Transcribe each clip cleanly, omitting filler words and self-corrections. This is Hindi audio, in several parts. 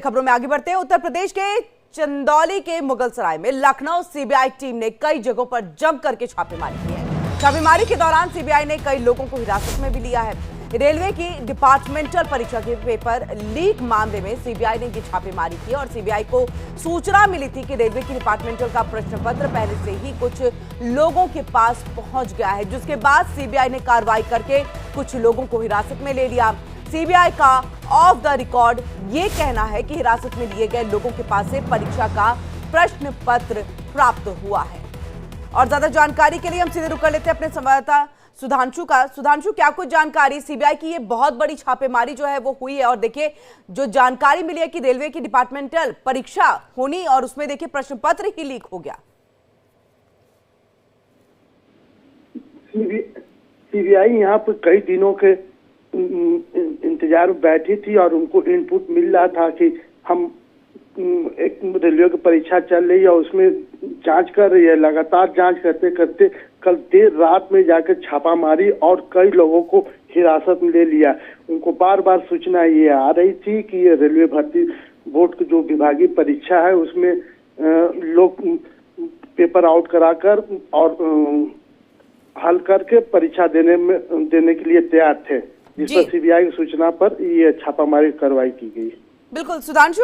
खबरों में आगे बढ़ते हैं। उत्तर प्रदेश के चंदौली के मुगलसराय में लखनऊ सीबीआई टीम ने कई जगहों पर जम करके छापेमारी की है। छापेमारी के दौरान सीबीआई ने कई लोगों को हिरासत में भी लिया है। रेलवे की डिपार्टमेंटल परीक्षा के पेपर लीक मामले में सीबीआई ने ये छापेमारी की और सीबीआई को सूचना मिली थी कि रेलवे की डिपार्टमेंटल का प्रश्न पत्र पहले से ही कुछ लोगों के पास पहुंच गया है, जिसके बाद सीबीआई ने कार्रवाई करके कुछ लोगों को हिरासत में ले लिया। सीबीआई का ऑफ द रिकॉर्ड ये कहना है कि हिरासत में लिए गए लोगों के पास से परीक्षा का प्रश्न पत्र प्राप्त हुआ है। और ज्यादा जानकारी के लिए हम सीधे रुक कर लेते हैं अपने संवाददाता सुधांशु का। सुधांशु, क्या कुछ जानकारी? सीबीआई की ये बहुत बड़ी छापेमारी जो है वो हुई है और देखिए जो जानकारी मिली है कि रेलवे की डिपार्टमेंटल परीक्षा होनी और उसमें देखिए प्रश्न पत्र ही लीक हो गया। सीबीआई यहाँ पर कई दिनों के इंतजार में बैठी थी और उनको इनपुट मिल रहा था कि हम एक रेलवे की परीक्षा चल रही है और उसमें जांच कर रही है। लगातार जांच करते करते कल देर रात में जाकर छापा मारी और कई लोगों को हिरासत में ले लिया। उनको बार बार सूचना ये आ रही थी कि ये रेलवे भर्ती बोर्ड की जो विभागीय परीक्षा है उसमें लोग पेपर आउट कराकर और हल करके परीक्षा देने के लिए तैयार थे, जिस पर सीबीआई की सूचना पर ये छापामारी कार्रवाई की गई। बिल्कुल सुधांशु,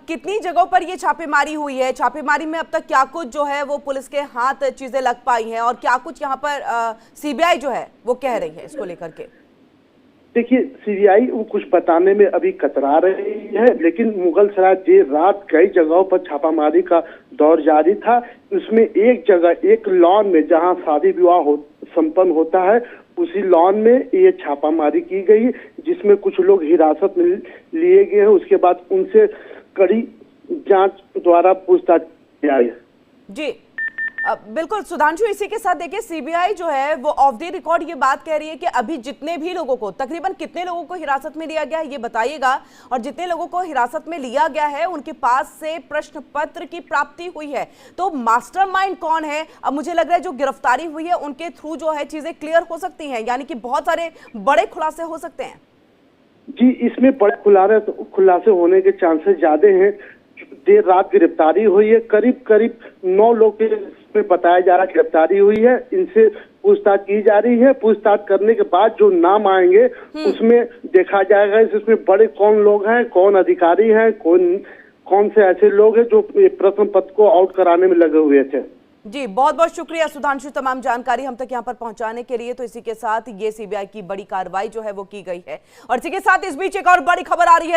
कितनी जगहों पर ये छापेमारी हुई है? छापेमारी में अब तक क्या कुछ जो है वो पुलिस के हाथ चीजें लग पाई हैं और क्या कुछ यहाँ पर सीबीआई जो है वो कह रही है इसको लेकर के? देखिए, सीबीआई वो कुछ बताने में अभी कतरा रही है, लेकिन मुगलसराय देर रात कई जगहों पर छापामारी का दौर जारी था। उसमें एक जगह, एक लॉन में जहां शादी विवाह संपन्न होता है, उसी लॉन में ये छापामारी की गई, जिसमें कुछ लोग हिरासत में लिए गए हैं। उसके बाद उनसे कड़ी जांच द्वारा पूछताछ की गई। जी बिल्कुल सुधांशु, इसी के साथ देखिए सीबीआई जो है वो ऑफ द रिकॉर्ड ये बात कह रही है कि अभी जितने भी लोगों को, तकरीबन कितने लोगों को हिरासत में लिया गया है ये बताइएगा, और जितने लोगों को हिरासत में लिया गया है उनके पास से प्रश्न पत्र की प्राप्ति हुई है। तो मास्टरमाइंड कौन है? अब मुझे लग रहा है जो गिरफ्तारी हुई है उनके थ्रू जो है चीजें क्लियर हो सकती हैं, यानी कि बहुत सारे बड़े खुलासे हो सकते हैं। जी, इसमें बड़े खुलासे होने के चांसेस ज्यादा हैं। देर रात गिरफ्तारी हुई है, करीब 9 लोग के बताया जा रहा है गिरफ्तारी हुई है। इनसे पूछताछ की जा रही है। पूछताछ करने के बाद जो नाम आएंगे उसमें देखा जाएगा इसमें बड़े कौन लोग हैं, कौन अधिकारी हैं, कौन से ऐसे लोग हैं जो प्रश्न पत्र को आउट कराने में लगे हुए थे। जी बहुत बहुत शुक्रिया सुधांशु तमाम जानकारी हम तक यहाँ पर पहुंचाने के लिए। तो इसी के साथ ये सीबीआई की बड़ी कार्रवाई जो है वो की गई है और इसी के साथ इस बीच एक और बड़ी खबर आ रही है।